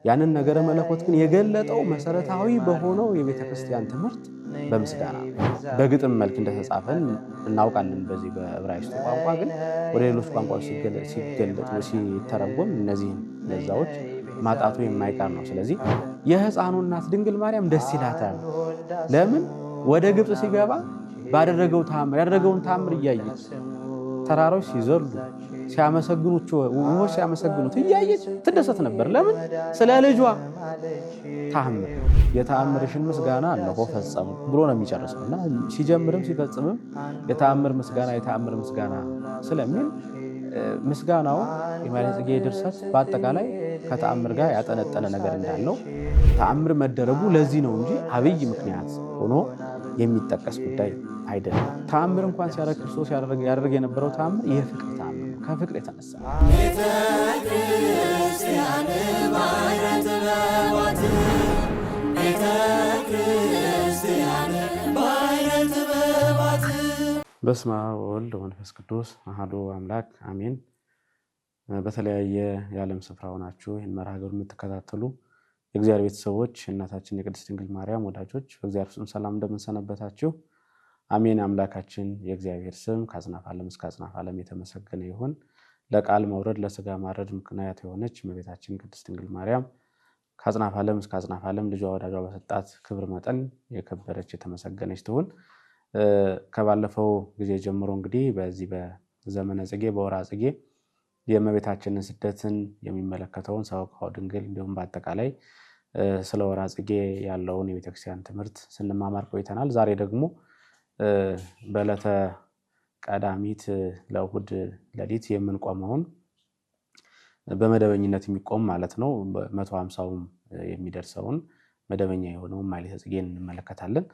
ያንን ነገረ መለኮት ግን የገለጠው መሰረታዊ በሆነው የቤተክርስቲያን ትምህርት በምስጋና በግጥም መልክ እንደተጻፈን እናውቃለን። በዚህ በዕብራይስጡ ቋንቋ ግን ወደ ሌሎች ቋንቋዎች ሲገለጥ ሲተረጎም እነዚህን ለዛዎች ማጣቱ የማይቀር ነው። ስለዚህ የሕፃኑ እናት ድንግል ማርያም ደስ ይላታል። ለምን? ወደ ግብጽ ሲገባ ባደረገው ተአምር ያደረገውን ተአምር እያየች ተራሮች ሲዘሉ ሲያመሰግኑት ውሆች ሲያመሰግኑት እያየች ትደሰት ነበር። ለምን? ስለ ልጇ ተአምር። የተአምርሽን ምስጋና እነሆ ፈጸሙ ብሎ ነው የሚጨርሰው እና ሲጀምርም ሲፈጽምም የተአምር ምስጋና ስለሚል ምስጋናው የማኅሌተ ጽጌ ድርሰት በአጠቃላይ ከተአምር ጋር ያጠነጠነ ነገር እንዳለው ተአምር መደረጉ ለዚህ ነው እንጂ አብይ ምክንያት ሆኖ የሚጠቀስ ጉዳይ አይደለም። ተአምር እንኳን ሲያደርግ ክርስቶስ ያደርግ የነበረው ተአምር የፍቅር ተአምር ነው። ከፍቅር የተነሳ በስመ አብ ወወልድ ወመንፈስ ቅዱስ አሐዱ አምላክ አሜን። በተለያየ የዓለም ስፍራ ሆናችሁ ይህን መርሃ ግብር የምትከታተሉ የእግዚአብሔር ቤተሰቦች እናታችን የቅድስት ድንግል ማርያም ወዳጆች በእግዚአብሔር ስም ሰላም እንደምንሰነበታችሁ አሜን። አምላካችን የእግዚአብሔር ስም ከአጽናፈ ዓለም እስከ አጽናፈ ዓለም የተመሰገነ ይሁን። ለቃል መውረድ ለሥጋ ማረድ ምክንያት የሆነች እመቤታችን ቅድስት ድንግል ማርያም ከአጽናፈ ዓለም እስከ አጽናፈ ዓለም ልጇ ወዳጇ በሰጣት ክብር መጠን የከበረች የተመሰገነች ትሁን። ከባለፈው ጊዜ ጀምሮ እንግዲህ በዚህ በዘመነ ጽጌ በወርኃ ጽጌ የእመቤታችንን ስደትን የሚመለከተውን ሰበካው ድንግል እንዲሁም በአጠቃላይ ስለ ወርኃ ጽጌ ያለውን የቤተክርስቲያን ትምህርት ስንማማር ቆይተናል። ዛሬ ደግሞ በዕለተ ቀዳሚት ለእሑድ ሌሊት የምንቆመውን በመደበኝነት የሚቆም ማለት ነው 150ም የሚደርሰውን መደበኛ የሆነውን ማኅሌተ ጽጌን እንመለከታለን።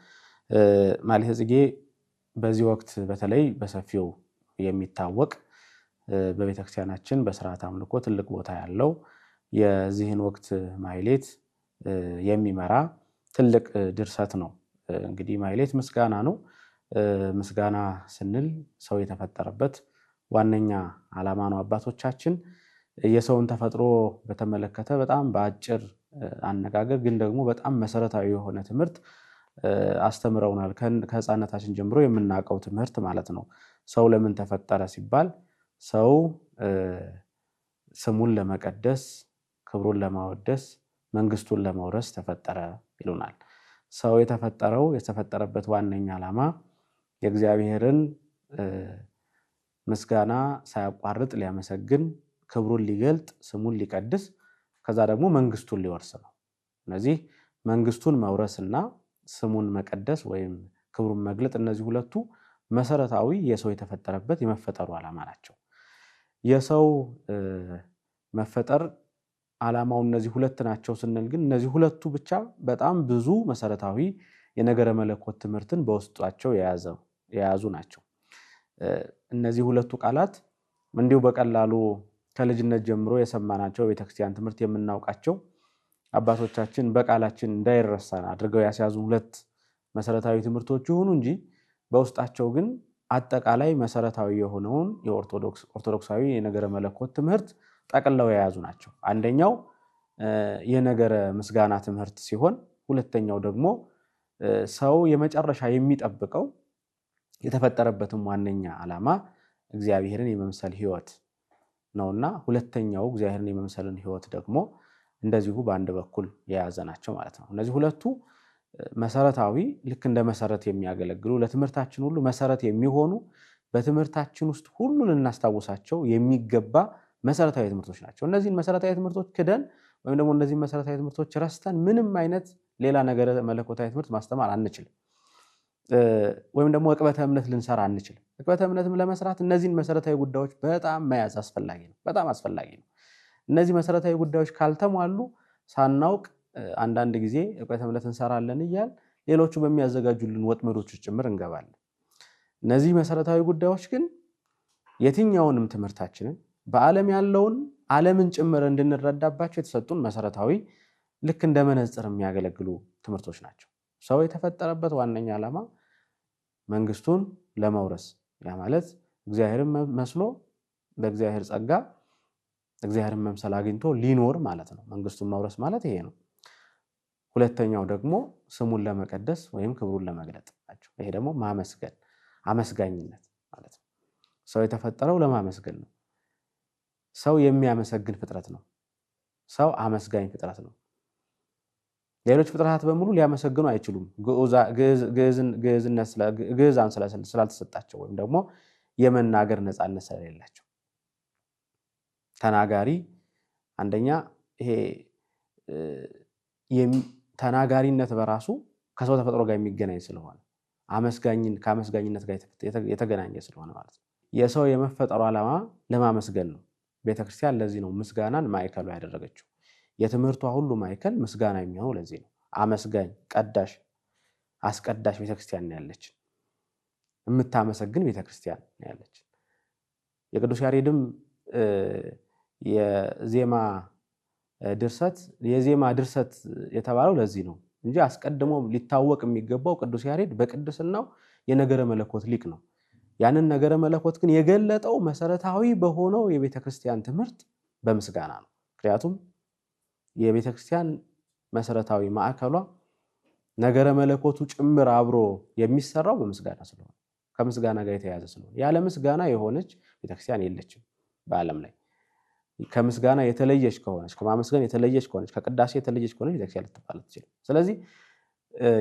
ማኅሌተ ጽጌ በዚህ ወቅት በተለይ በሰፊው የሚታወቅ በቤተክርስቲያናችን በስርዓተ አምልኮ ትልቅ ቦታ ያለው የዚህን ወቅት ማኅሌት የሚመራ ትልቅ ድርሰት ነው። እንግዲህ ማኅሌት ምስጋና ነው። ምስጋና ስንል ሰው የተፈጠረበት ዋነኛ ዓላማ ነው። አባቶቻችን የሰውን ተፈጥሮ በተመለከተ በጣም በአጭር አነጋገር ግን ደግሞ በጣም መሰረታዊ የሆነ ትምህርት አስተምረውናል። ከሕፃንነታችን ጀምሮ የምናውቀው ትምህርት ማለት ነው። ሰው ለምን ተፈጠረ ሲባል ሰው ስሙን ለመቀደስ፣ ክብሩን ለማወደስ፣ መንግስቱን ለመውረስ ተፈጠረ ይሉናል። ሰው የተፈጠረበት ዋነኛ ዓላማ የእግዚአብሔርን ምስጋና ሳያቋርጥ ሊያመሰግን፣ ክብሩን ሊገልጥ፣ ስሙን ሊቀድስ፣ ከዛ ደግሞ መንግስቱን ሊወርስ ነው። እነዚህ መንግስቱን መውረስና ስሙን መቀደስ ወይም ክብሩን መግለጥ እነዚህ ሁለቱ መሰረታዊ የሰው የተፈጠረበት የመፈጠሩ ዓላማ ናቸው። የሰው መፈጠር ዓላማው እነዚህ ሁለት ናቸው ስንል ግን እነዚህ ሁለቱ ብቻ በጣም ብዙ መሰረታዊ የነገረ መለኮት ትምህርትን በውስጣቸው የያዙ ናቸው። እነዚህ ሁለቱ ቃላት እንዲሁ በቀላሉ ከልጅነት ጀምሮ የሰማናቸው ቤተክርስቲያን ትምህርት የምናውቃቸው አባቶቻችን በቃላችን እንዳይረሳ አድርገው ያስያዙ ሁለት መሰረታዊ ትምህርቶች ይሁኑ እንጂ በውስጣቸው ግን አጠቃላይ መሰረታዊ የሆነውን የኦርቶዶክሳዊ የነገረ መለኮት ትምህርት ጠቅልለው የያዙ ናቸው። አንደኛው የነገረ ምስጋና ትምህርት ሲሆን ሁለተኛው ደግሞ ሰው የመጨረሻ የሚጠብቀው የተፈጠረበትም ዋነኛ ዓላማ እግዚአብሔርን የመምሰል ሕይወት ነውና ሁለተኛው እግዚአብሔርን የመምሰልን ሕይወት ደግሞ እንደዚሁ በአንድ በኩል የያዘ ናቸው ማለት ነው። እነዚህ ሁለቱ መሰረታዊ ልክ እንደ መሰረት የሚያገለግሉ ለትምህርታችን ሁሉ መሰረት የሚሆኑ በትምህርታችን ውስጥ ሁሉ ልናስታውሳቸው የሚገባ መሰረታዊ ትምህርቶች ናቸው። እነዚህን መሰረታዊ ትምህርቶች ክደን ወይም ደግሞ እነዚህን መሰረታዊ ትምህርቶች ረስተን ምንም አይነት ሌላ ነገረ መለኮታዊ ትምህርት ማስተማር አንችልም። ወይም ደግሞ ዕቅበተ እምነት ልንሰራ አንችልም። ዕቅበተ እምነትም ለመስራት እነዚህን መሰረታዊ ጉዳዮች በጣም መያዝ አስፈላጊ ነው። በጣም አስፈላጊ ነው። እነዚህ መሰረታዊ ጉዳዮች ካልተሟሉ ሳናውቅ አንዳንድ ጊዜ ዕቅበተ እምነት እንሰራለን እያል ሌሎቹ በሚያዘጋጁልን ወጥመዶች ጭምር እንገባለን። እነዚህ መሰረታዊ ጉዳዮች ግን የትኛውንም ትምህርታችንን በዓለም ያለውን ዓለምን ጭምር እንድንረዳባቸው የተሰጡን መሰረታዊ ልክ እንደ መነጽር የሚያገለግሉ ትምህርቶች ናቸው። ሰው የተፈጠረበት ዋነኛ ዓላማ መንግስቱን ለመውረስ ያ ማለት እግዚአብሔርን መስሎ በእግዚአብሔር ጸጋ እግዚአብሔርን መምሰል አግኝቶ ሊኖር ማለት ነው። መንግስቱን መውረስ ማለት ይሄ ነው። ሁለተኛው ደግሞ ስሙን ለመቀደስ ወይም ክብሩን ለመግለጥ ናቸው። ይሄ ደግሞ ማመስገን፣ አመስጋኝነት ማለት ነው። ሰው የተፈጠረው ለማመስገን ነው። ሰው የሚያመሰግን ፍጥረት ነው። ሰው አመስጋኝ ፍጥረት ነው። ሌሎች ፍጥረታት በሙሉ ሊያመሰግኑ አይችሉም። ግዕዛን ስላልተሰጣቸው ወይም ደግሞ የመናገር ነፃነት ስለሌላቸው። ተናጋሪ አንደኛ ይሄ ተናጋሪነት በራሱ ከሰው ተፈጥሮ ጋር የሚገናኝ ስለሆነ ከአመስጋኝነት ጋር የተገናኘ ስለሆነ ማለት ነው። የሰው የመፈጠሩ ዓላማ ለማመስገን ነው። ቤተክርስቲያን ለዚህ ነው ምስጋናን ማዕከሉ ያደረገችው። የትምህርቷ ሁሉ ማዕከል ምስጋና የሚሆነው ለዚህ ነው። አመስጋኝ፣ ቀዳሽ፣ አስቀዳሽ ቤተክርስቲያን ያለች፣ የምታመሰግን ቤተክርስቲያን ያለች። የቅዱስ ያሬድም የዜማ ድርሰት የተባለው ለዚህ ነው እንጂ አስቀድሞ ሊታወቅ የሚገባው ቅዱስ ያሬድ በቅድስናው የነገረ መለኮት ሊቅ ነው። ያንን ነገረ መለኮት ግን የገለጠው መሰረታዊ በሆነው የቤተክርስቲያን ትምህርት በምስጋና ነው። ምክንያቱም የቤተክርስቲያን መሰረታዊ ማዕከሏ ነገረ መለኮቱ ጭምር አብሮ የሚሰራው በምስጋና ስለሆነ፣ ከምስጋና ጋር የተያያዘ ስለሆነ፣ ያለ ምስጋና የሆነች ቤተክርስቲያን የለችም በዓለም ላይ። ከምስጋና የተለየች ከሆነች፣ ከማመስገን የተለየች ከሆነች፣ ከቅዳሴ የተለየች ከሆነች ቤተክርስቲያን ልትባል አትችልም። ስለዚህ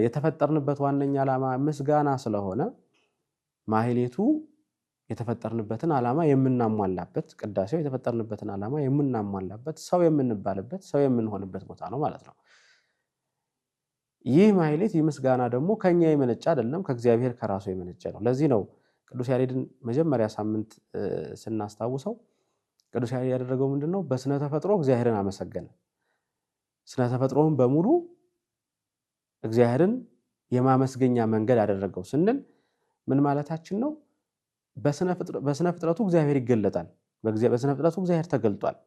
የተፈጠርንበት ዋነኛ ዓላማ ምስጋና ስለሆነ ማህሌቱ የተፈጠርንበትን ዓላማ የምናሟላበት፣ ቅዳሴው የተፈጠርንበትን ዓላማ የምናሟላበት፣ ሰው የምንባልበት፣ ሰው የምንሆንበት ቦታ ነው ማለት ነው። ይህ ማህሌት ምስጋና ደግሞ ከኛ የመነጨ አይደለም፣ ከእግዚአብሔር ከራሱ የመነጨ ነው። ለዚህ ነው ቅዱስ ያሬድን መጀመሪያ ሳምንት ስናስታውሰው ቅዱስ ያሬድ ያደረገው ምንድነው? በስነ ተፈጥሮ እግዚአብሔርን አመሰገነ። ስነ ተፈጥሮውን በሙሉ እግዚአብሔርን የማመስገኛ መንገድ አደረገው ስንል ምን ማለታችን ነው? በስነ ፍጥረቱ እግዚአብሔር ይገለጣል። በስነ ፍጥረቱ እግዚአብሔር ተገልጧል።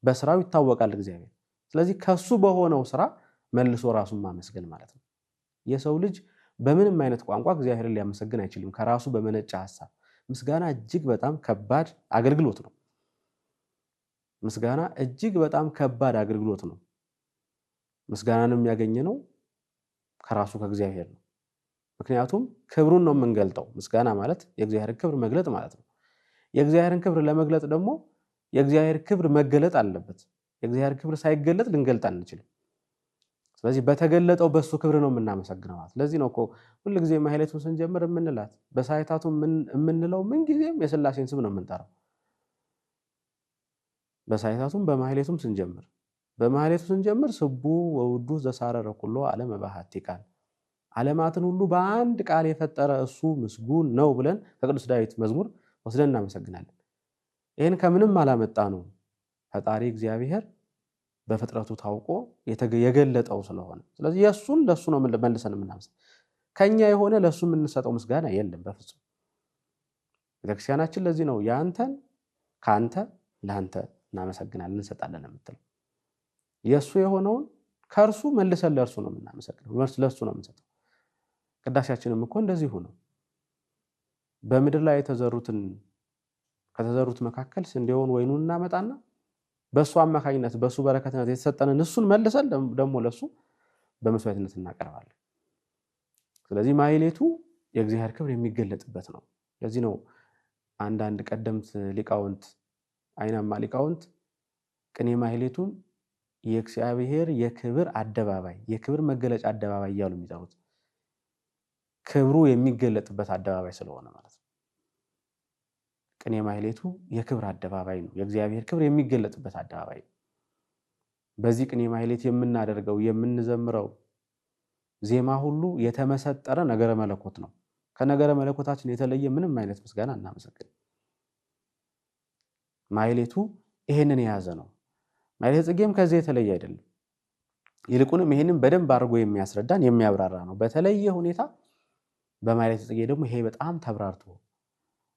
በስራው ይታወቃል እግዚአብሔር። ስለዚህ ከሱ በሆነው ስራ መልሶ ራሱን ማመስገን ማለት ነው። የሰው ልጅ በምንም አይነት ቋንቋ እግዚአብሔርን ሊያመሰግን አይችልም ከራሱ በመነጨ ሐሳብ። ምስጋና እጅግ በጣም ከባድ አገልግሎት ነው። ምስጋና እጅግ በጣም ከባድ አገልግሎት ነው። ምስጋናንም ያገኘነው ከራሱ ከእግዚአብሔር ነው። ምክንያቱም ክብሩን ነው የምንገልጠው። ምስጋና ማለት የእግዚአብሔርን ክብር መግለጥ ማለት ነው። የእግዚአብሔርን ክብር ለመግለጥ ደግሞ የእግዚአብሔር ክብር መገለጥ አለበት። የእግዚአብሔር ክብር ሳይገለጥ ልንገልጥ አንችልም። ስለዚህ በተገለጠው በሱ ክብር ነው የምናመሰግነው። ለዚህ ነው እኮ ሁልጊዜ ማህሌቱን ስንጀምር የምንላት በሳይታቱ የምንለው ምንጊዜም የሥላሴን ስም ነው የምንጠራው። በሳይታቱም በማህሌቱም ስንጀምር በማህሌቱ ስንጀምር ስቡ ወውዱ ዘሳረረ ኩሎ ዓለም በአሐቲ ቃል፣ ዓለማትን ሁሉ በአንድ ቃል የፈጠረ እሱ ምስጉን ነው ብለን ከቅዱስ ዳዊት መዝሙር ወስደን እናመሰግናለን። ይህን ከምንም አላመጣ ነው። ፈጣሪ እግዚአብሔር በፍጥረቱ ታውቆ የገለጠው ስለሆነ፣ ስለዚህ የእሱን ለእሱ ነው መልሰን የምናመሰግነው። ከኛ የሆነ ለእሱ የምንሰጠው ምስጋና የለም በፍጹም። ቤተክርስቲያናችን ለዚህ ነው የአንተን ከአንተ ለአንተ እናመሰግናለን እንሰጣለን የምትለው። የእሱ የሆነውን ከእርሱ መልሰን ለእርሱ ነው የምናመሰግነው፣ ለእሱ ነው የምንሰጠው። ቅዳሴያችንም እኮ እንደዚሁ ነው። በምድር ላይ ከተዘሩት መካከል ስንዴውን ወይኑን እናመጣና በእሱ አማካኝነት በእሱ በረከትነት የተሰጠንን እሱን መልሰን ደግሞ ለእሱ በመስዋዕትነት እናቀርባለን። ስለዚህ ማህሌቱ የእግዚአብሔር ክብር የሚገለጥበት ነው። ለዚህ ነው አንዳንድ ቀደምት ሊቃውንት፣ አይናማ ሊቃውንት ቅኔ ማህሌቱን የእግዚአብሔር የክብር አደባባይ፣ የክብር መገለጫ አደባባይ እያሉ የሚጠሩት ክብሩ የሚገለጥበት አደባባይ ስለሆነ ማለት ነው። ቅኔ ማህሌቱ የክብር አደባባይ ነው። የእግዚአብሔር ክብር የሚገለጥበት አደባባይ ነው። በዚህ ቅኔ ማህሌት የምናደርገው የምንዘምረው ዜማ ሁሉ የተመሰጠረ ነገረ መለኮት ነው። ከነገረ መለኮታችን የተለየ ምንም አይነት ምስጋና እናመሰግን። ማህሌቱ ይሄንን የያዘ ነው። ማህሌተ ጽጌም ከዚህ የተለየ አይደለም። ይልቁንም ይሄንን በደንብ አድርጎ የሚያስረዳን የሚያብራራ ነው። በተለየ ሁኔታ በማህሌተ ጽጌ ደግሞ ይሄ በጣም ተብራርቶ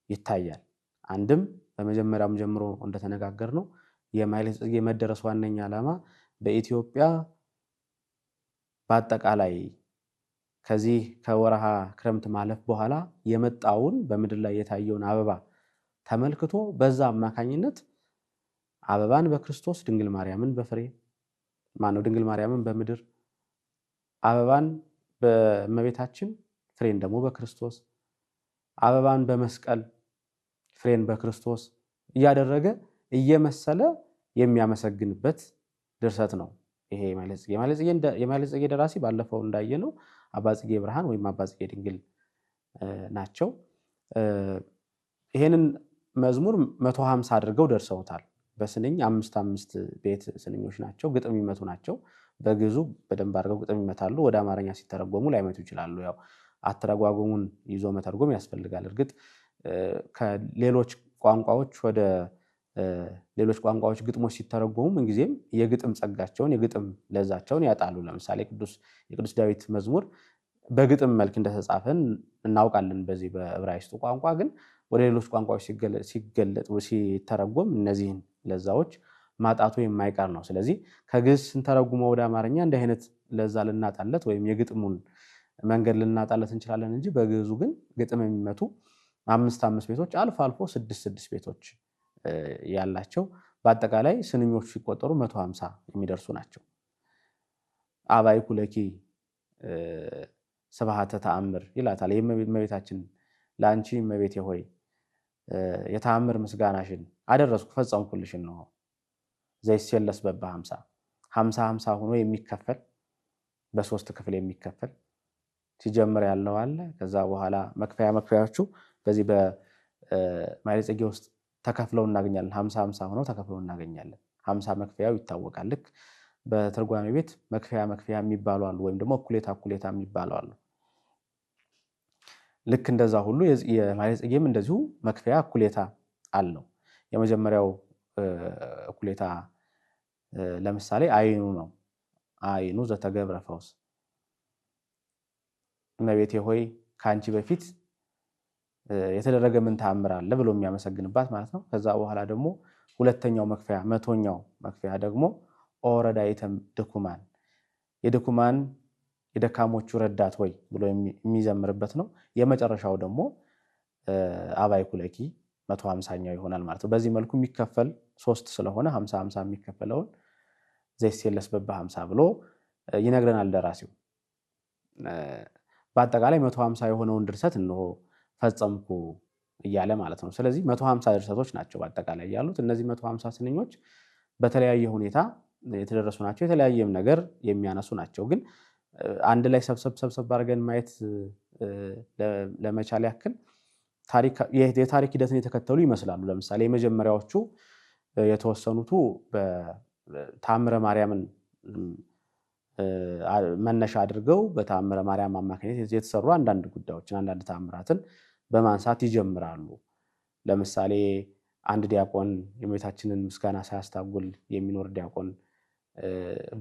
ይታያል። አንድም በመጀመሪያም ጀምሮ እንደተነጋገር ነው የማህሌተ ጽጌ መደረስ ዋነኛ ዓላማ በኢትዮጵያ በአጠቃላይ ከዚህ ከወርሃ ክረምት ማለፍ በኋላ የመጣውን በምድር ላይ የታየውን አበባ ተመልክቶ በዛ አማካኝነት አበባን በክርስቶስ ድንግል ማርያምን በፍሬ ማነው ድንግል ማርያምን በምድር አበባን በእመቤታችን ፍሬን ደግሞ በክርስቶስ አበባን በመስቀል ፍሬን በክርስቶስ እያደረገ እየመሰለ የሚያመሰግንበት ድርሰት ነው። ይሄ የማኅሌ ጽጌ ደራሲ ባለፈው እንዳየነው አባ ጽጌ ብርሃን ወይም አባ ጽጌ ድንግል ናቸው። ይሄንን መዝሙር 150 አድርገው ደርሰውታል። በስንኝ 5 ቤት ስንኞች ናቸው፣ ግጥም ይመቱ ናቸው። በግዕዙ በደንብ አድርገው ግጥም ይመታሉ። ወደ አማርኛ ሲተረጎሙ ላይመቱ ይችላሉ። ያው አተረጓጎሙን ይዞ መተርጎም ያስፈልጋል። እርግጥ ከሌሎች ቋንቋዎች ወደ ሌሎች ቋንቋዎች ግጥሞች ሲተረጎሙ ምንጊዜም የግጥም ጸጋቸውን የግጥም ለዛቸውን ያጣሉ። ለምሳሌ የቅዱስ ዳዊት መዝሙር በግጥም መልክ እንደተጻፈን እናውቃለን። በዚህ በዕብራይስጡ ቋንቋ ግን ወደ ሌሎች ቋንቋዎች ሲገለጥ ሲተረጎም እነዚህን ለዛዎች ማጣቱ የማይቀር ነው። ስለዚህ ከግዕዝ ስንተረጉመው ወደ አማርኛ እንዲህ አይነት ለዛ ልናጣለት ወይም የግጥሙን መንገድ ልናጣለት እንችላለን እንጂ በግዕዙ ግን ግጥም የሚመቱ 5 ቤቶች አልፎ አልፎ 6 ቤቶች ያላቸው በአጠቃላይ ስንኞቹ ሲቆጠሩ 150 የሚደርሱ ናቸው። አባይኩ ለኪ ስብሐተ ተአምር ይላታል። የእመቤታችን ለአንቺ እመቤቴ ሆይ የተአምር ምስጋናሽን አደረስኩ ፈጸምኩልሽን ነው። ዘይሴለስ በበ 50 ሆኖ የሚከፈል በ3 ክፍል የሚከፈል ሲጀምር ያለው አለ። ከዛ በኋላ መክፈያዎቹ በዚህ በማኅሌ ጽጌ ውስጥ ተከፍለው እናገኛለን። 50 ሆነው ተከፍለው እናገኛለን። 50 መክፈያው ይታወቃል። ልክ በትርጓሜ ቤት መክፈያ የሚባሉ አሉ፣ ወይም ደግሞ እኩሌታ የሚባሉ አሉ። ልክ እንደዛ ሁሉ የማኅሌ ጽጌም እንደዚሁ መክፈያ እኩሌታ አለው። የመጀመሪያው እኩሌታ ለምሳሌ አይኑ ነው። አይኑ ዘተገብረ ፈውስ እመቤቴ ሆይ ከአንቺ በፊት የተደረገ ምን ተአምር አለ ብሎ የሚያመሰግንባት ማለት ነው። ከዛ በኋላ ደግሞ ሁለተኛው መክፈያ 100ኛው መክፈያ ደግሞ ኦ ረዳኢተ ድኩማን የድኩማን የደካሞቹ ረዳት ሆይ ብሎ የሚዘምርበት ነው። የመጨረሻው ደግሞ አባይኩ ለኪ 150ኛው ይሆናል ማለት ነው። በዚህ መልኩ የሚከፈል 3 ስለሆነ 50 የሚከፈለውን ዘይሴለስ በበ 50 ብሎ ይነግረናል ደራሲው። በአጠቃላይ 150 የሆነውን ድርሰት እነሆ ፈጸምኩ እያለ ማለት ነው። ስለዚህ 150 ድርሰቶች ናቸው በአጠቃላይ ያሉት። እነዚህ 150 ስንኞች በተለያየ ሁኔታ የተደረሱ ናቸው። የተለያየም ነገር የሚያነሱ ናቸው። ግን አንድ ላይ ሰብሰብ አድርገን ማየት ለመቻል ያክል የታሪክ ሂደትን የተከተሉ ይመስላሉ። ለምሳሌ የመጀመሪያዎቹ የተወሰኑቱ በተአምረ ማርያምን መነሻ አድርገው በተአምረ ማርያም አማካኝነት የተሰሩ አንዳንድ ጉዳዮችን አንዳንድ ተአምራትን በማንሳት ይጀምራሉ። ለምሳሌ አንድ ዲያቆን የእመቤታችንን ምስጋና ሳያስታጉል የሚኖር ዲያቆን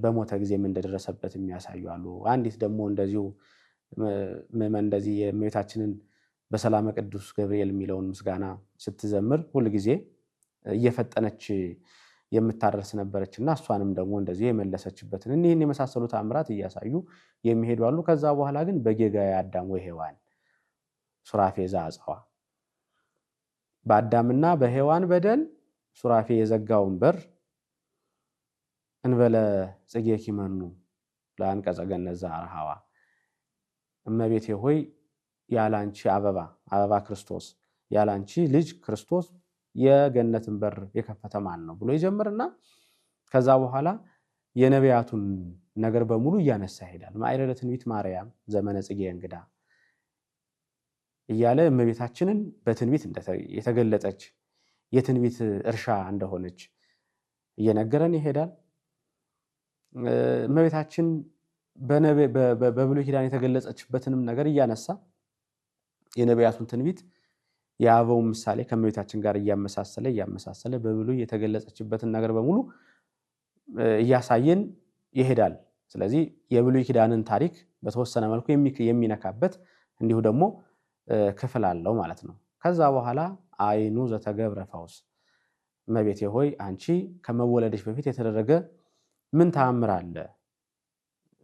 በሞተ ጊዜ ምን እንደደረሰበት የሚያሳዩ አሉ። አንዲት ደግሞ እንደዚሁ ምዕመን እንደዚህ የእመቤታችንን በሰላመ ቅዱስ ገብርኤል የሚለውን ምስጋና ስትዘምር ሁልጊዜ እየፈጠነች የምታደርስ ነበረችና እሷንም ደግሞ እንደዚህ የመለሰችበትን እኒህን የመሳሰሉ ተአምራት እያሳዩ የሚሄዱ አሉ። ከዛ በኋላ ግን በጌጋየ አዳም ወሔዋን ሱራፌ ዘአጽዋ በአዳምና በሔዋን በደል ሱራፌ የዘጋውን በር እንበለ ጽጌኪ መኑ ለአንቀጸ ገነት ዘአርኀዋ እመቤቴ ሆይ ያላንቺ አበባ ክርስቶስ ያላንቺ ልጅ ክርስቶስ የገነትን በር የከፈተ ማን ነው ብሎ ይጀምርና ከዛ በኋላ የነቢያቱን ነገር በሙሉ እያነሳ ይሄዳል። ማዕረረ ትንቢት ማርያም ዘመነ ጽጌ እንግዳ እያለ እመቤታችንን በትንቢት የተገለጠች የትንቢት እርሻ እንደሆነች እየነገረን ይሄዳል። እመቤታችን በብሉይ ኪዳን የተገለጸችበትንም ነገር እያነሳ የነቢያቱን ትንቢት የአበው ምሳሌ ከእመቤታችን ጋር እያመሳሰለ በብሉይ የተገለጸችበትን ነገር በሙሉ እያሳየን ይሄዳል። ስለዚህ የብሉይ ኪዳንን ታሪክ በተወሰነ መልኩ የሚነካበት እንዲሁ ደግሞ ክፍል አለው ማለት ነው። ከዛ በኋላ አይኑ ዘተገብረ ፈውስ እመቤቴ ሆይ አንቺ ከመወለድሽ በፊት የተደረገ ምን ተአምር አለ?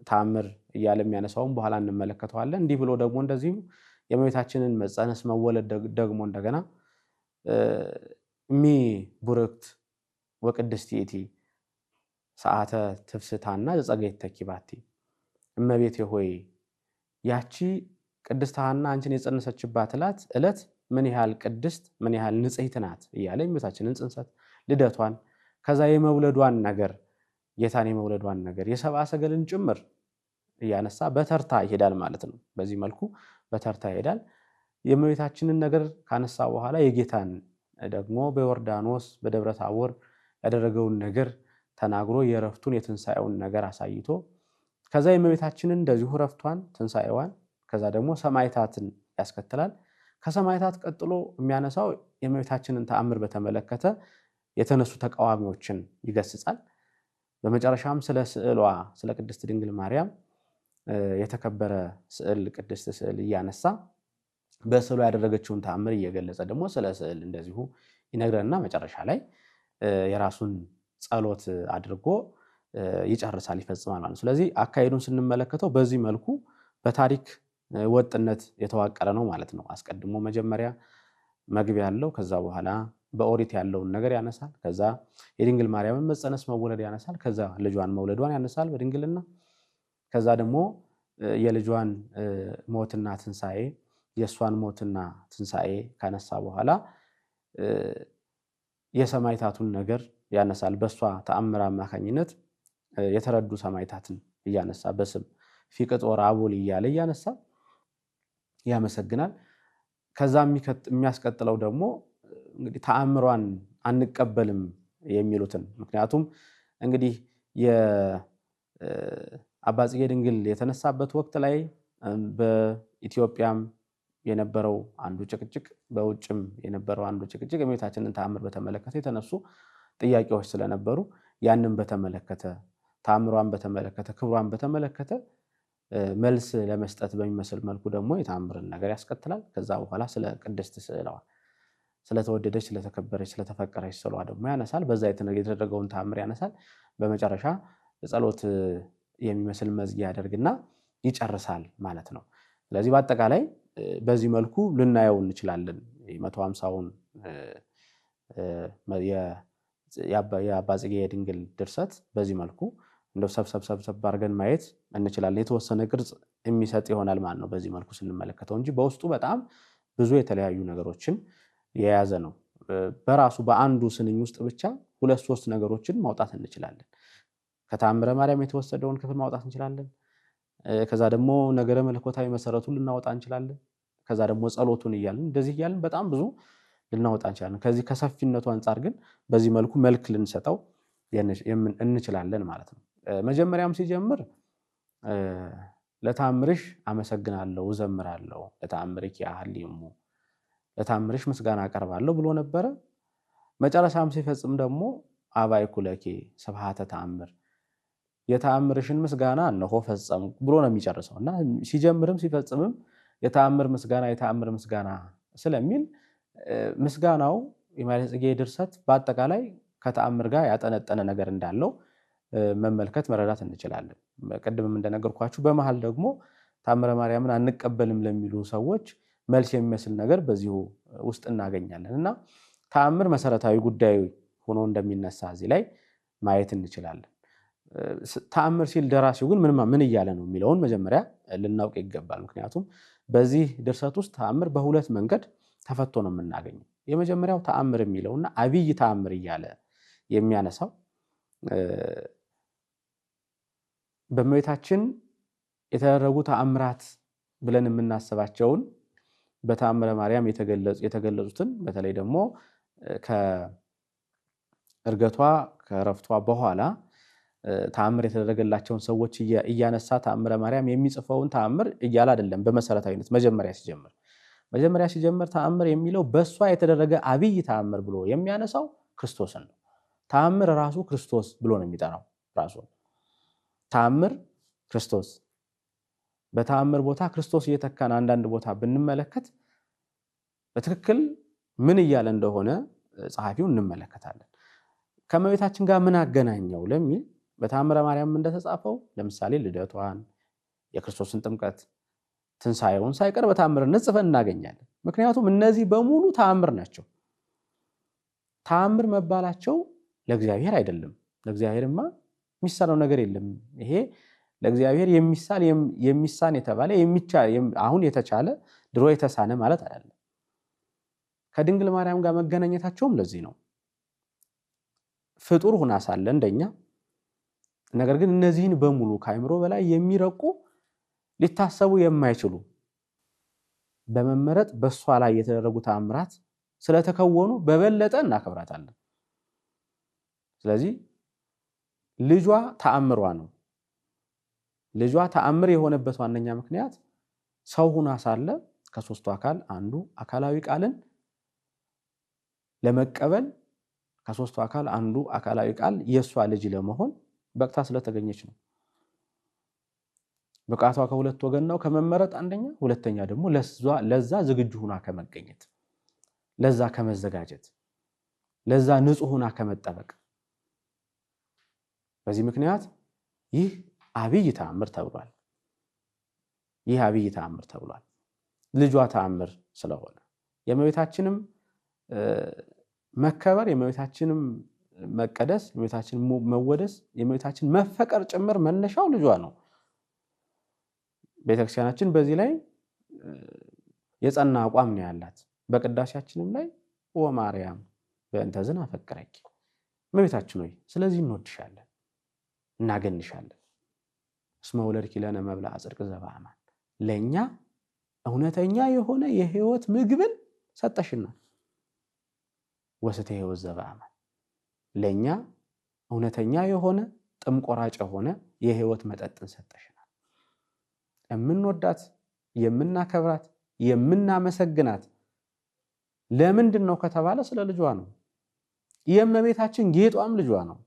ተአምር እያለ የሚያነሳውን በኋላ እንመለከተዋለን። እንዲህ ብሎ ደግሞ እንደዚሁ የእመቤታችንን መጸነስ መወለድ ደግሞ እንደገና ሚ ቡርክት ወቅድስቲ እቲ ሰዓተ ትፍስታና ዘጸገይት ተኪባቲ እመቤቴ ሆይ ያቺ ቅድስት ሐና አንቺን የጸነሰችባት ዕለት ምን ያህል ቅድስት ምን ያህል ንጽሕት ናት እያለ የእመቤታችንን ጽንሰት ልደቷን ከዛ የመውለዷን ነገር ጌታን የመውለዷን ነገር የሰብአ ሰገልን ጭምር እያነሳ በተርታ ይሄዳል ማለት ነው። በዚህ መልኩ በተርታ ይሄዳል። የእመቤታችንን ነገር ካነሳ በኋላ የጌታን ደግሞ በዮርዳኖስ በደብረ ታቦር ያደረገውን ነገር ተናግሮ የረፍቱን የትንሣኤውን ነገር አሳይቶ ከዛ የእመቤታችንን እንደዚሁ ረፍቷን ትንሣኤዋን ከዛ ደግሞ ሰማዕታትን ያስከትላል። ከሰማዕታት ቀጥሎ የሚያነሳው የእመቤታችንን ተአምር በተመለከተ የተነሱ ተቃዋሚዎችን ይገስጻል። በመጨረሻም ስለ ስዕሏ ስለ ቅድስት ድንግል ማርያም የተከበረ ስዕል ቅድስት ስዕል እያነሳ በስዕሏ ያደረገችውን ተአምር እየገለጸ ደግሞ ስለ ስዕል እንደዚሁ ይነግረንና መጨረሻ ላይ የራሱን ጸሎት አድርጎ ይጨርሳል ይፈጽማል ማለት ነው። ስለዚህ አካሄዱን ስንመለከተው በዚህ መልኩ በታሪክ ወጥነት የተዋቀረ ነው ማለት ነው። አስቀድሞ መጀመሪያ መግቢያ ያለው ከዛ በኋላ በኦሪት ያለውን ነገር ያነሳል። ከዛ የድንግል ማርያምን መጸነስ መወለድ ያነሳል። ከዛ ልጇን መውለዷን ያነሳል በድንግልና። ከዛ ደግሞ የልጇን ሞትና ትንሣኤ የእሷን ሞትና ትንሣኤ ካነሳ በኋላ የሰማዕታቱን ነገር ያነሳል። በእሷ ተአምር አማካኝነት የተረዱ ሰማዕታትን እያነሳ በስም ፊቅጦር አቦል እያለ እያነሳ ያመሰግናል። ከዛ የሚያስቀጥለው ደግሞ እንግዲህ ተአምሯን አንቀበልም የሚሉትን ምክንያቱም እንግዲህ የአባ ጽጌ ድንግል የተነሳበት ወቅት ላይ በኢትዮጵያም የነበረው አንዱ ጭቅጭቅ በውጭም የነበረው አንዱ ጭቅጭቅ የእመቤታችንን ተአምር በተመለከተ የተነሱ ጥያቄዎች ስለነበሩ ያንን በተመለከተ ተአምሯን በተመለከተ ክብሯን በተመለከተ መልስ ለመስጠት በሚመስል መልኩ ደግሞ የተአምርን ነገር ያስከትላል። ከዛ በኋላ ስለ ቅድስት ስዕሏ ስለተወደደች ስለተከበረች ስለተፈቀረች ስዕሏ ደግሞ ያነሳል። በዛ የተደረገውን ተአምር ያነሳል። በመጨረሻ ጸሎት የሚመስል መዝጊያ ያደርግና ይጨርሳል ማለት ነው። ስለዚህ በአጠቃላይ በዚህ መልኩ ልናየው እንችላለን። 150ውን የአባ ጽጌ ድንግል ድርሰት በዚህ መልኩ እንደው ሰብሰብ አድርገን ማየት እንችላለን። የተወሰነ ቅርጽ የሚሰጥ ይሆናል ማለት ነው በዚህ መልኩ ስንመለከተው እንጂ በውስጡ በጣም ብዙ የተለያዩ ነገሮችን የያዘ ነው። በራሱ በአንዱ ስንኝ ውስጥ ብቻ 2-3 ነገሮችን ማውጣት እንችላለን። ከተአምረ ማርያም የተወሰደውን ክፍል ማውጣት እንችላለን። ከዛ ደግሞ ነገረ መለኮታዊ መሰረቱን ልናወጣ እንችላለን። ከዛ ደግሞ ጸሎቱን እያልን እንደዚህ እያልን በጣም ብዙ ልናወጣ እንችላለን። ከዚህ ከሰፊነቱ አንጻር ግን በዚህ መልኩ መልክ ልንሰጠው እንችላለን ማለት ነው። መጀመሪያም ሲጀምር ለተአምርሽ አመሰግናለሁ እዘምራለሁ ለተአምርኪ አህሊሙ ለተአምርሽ ምስጋና አቀርባለሁ ብሎ ነበረ። መጨረሻም ሲፈጽም ደግሞ አባይኩ ለኪ ስብሐተ ተአምር የተአምርሽን ምስጋና እነሆ ፈጸሙ ብሎ ነው የሚጨርሰው እና ሲጀምርም ሲፈጽምም የተአምር ምስጋና ስለሚል ምስጋናው የማኅሌተ ጽጌ ድርሰት በአጠቃላይ ከተአምር ጋር ያጠነጠነ ነገር እንዳለው መመልከት መረዳት እንችላለን። ቀደምም እንደነገርኳችሁ በመሃል ደግሞ ተአምረ ማርያምን አንቀበልም ለሚሉ ሰዎች መልስ የሚመስል ነገር በዚሁ ውስጥ እናገኛለን እና ተአምር መሰረታዊ ጉዳይ ሆኖ እንደሚነሳ እዚህ ላይ ማየት እንችላለን። ተአምር ሲል ደራሲው ግን ምን እያለ ነው የሚለውን መጀመሪያ ልናውቅ ይገባል። ምክንያቱም በዚህ ድርሰት ውስጥ ተአምር በሁለት መንገድ ተፈቶ ነው የምናገኘው። የመጀመሪያው ተአምር የሚለውና አብይ ተአምር እያለ የሚያነሳው በእመቤታችን የተደረጉ ተአምራት ብለን የምናስባቸውን በተአምረ ማርያም የተገለጹትን በተለይ ደግሞ ከእርገቷ ከረፍቷ በኋላ ተአምር የተደረገላቸውን ሰዎች እያነሳ ተአምረ ማርያም የሚጽፈውን ተአምር እያለ አይደለም። በመሰረታዊነት መጀመሪያ ሲጀምር ተአምር የሚለው በሷ የተደረገ አብይ ተአምር ብሎ የሚያነሳው ክርስቶስን ነው። ተአምር ራሱ ክርስቶስ ብሎ ነው የሚጠራው ራሱ ተአምር ክርስቶስ። በተአምር ቦታ ክርስቶስ እየተካን አንዳንድ ቦታ ብንመለከት በትክክል ምን እያለ እንደሆነ ጸሐፊው እንመለከታለን። ከእመቤታችን ጋር ምን አገናኘው ለሚል በተአምረ ማርያም እንደተጻፈው ለምሳሌ ልደቷን፣ የክርስቶስን ጥምቀት፣ ትንሣኤውን ሳይቀር በተአምርነት ጽፈን እናገኛለን። ምክንያቱም እነዚህ በሙሉ ተአምር ናቸው። ተአምር መባላቸው ለእግዚአብሔር አይደለም። ለእግዚአብሔርማ የሚሳነው ነገር የለም። ይሄ ለእግዚአብሔር የሚሳን የተባለ አሁን የተቻለ ድሮ የተሳነ ማለት አይደለም። ከድንግል ማርያም ጋር መገናኘታቸውም ለዚህ ነው። ፍጡር ሆና ሳለ እንደኛ፣ ነገር ግን እነዚህን በሙሉ ከአእምሮ በላይ የሚረቁ ሊታሰቡ የማይችሉ በመመረጥ በሷ ላይ የተደረጉ ተአምራት ስለተከወኑ በበለጠ እናከብራታለን። ስለዚህ ልጇ ተአምሯ ነው። ልጇ ተአምር የሆነበት ዋነኛ ምክንያት ሰው ሆና ሳለ ከሶስቱ አካል አንዱ አካላዊ ቃልን ለመቀበል ከሶስቱ አካል አንዱ አካላዊ ቃል የሷ ልጅ ለመሆን በቅታ ስለተገኘች ነው። ብቃቷ ከሁለት ወገን ነው፣ ከመመረጥ አንደኛ፣ ሁለተኛ ደግሞ ለዛ ዝግጁ ሆና ከመገኘት፣ ለዛ ከመዘጋጀት፣ ለዛ ንጹህ ሆና ከመጠበቅ። በዚህ ምክንያት ይህ አብይ ተአምር ተብሏል። ይህ አብይ ተአምር ተብሏል። ልጇ ተአምር ስለሆነ የእመቤታችንም መከበር፣ የእመቤታችንም መቀደስ፣ የእመቤታችን መወደስ፣ የእመቤታችን መፈቀር ጭምር መነሻው ልጇ ነው። ቤተክርስቲያናችን በዚህ ላይ የጸና አቋም ነው ያላት። በቅዳሴያችንም ላይ ወማርያም በእንተ ዝን አፈቅረኪ፣ እመቤታችን ሆይ ስለዚህ እንወድሻለን፣ እናገንሻለን። እስመ ወለድኪ ለነ መብልዐ ጽድቅ ዘበአማን፣ ለእኛ እውነተኛ የሆነ የህይወት ምግብን ሰጠሽናል። ወስተ ሕይወት ዘበአማን፣ ለእኛ እውነተኛ የሆነ ጥም ቆራጭ የሆነ የህይወት መጠጥን ሰጠሽናል። የምንወዳት የምናከብራት የምናመሰግናት ለምንድን ነው ከተባለ ስለ ልጇ ነው። የእመቤታችን ጌጧም ልጇ ነው።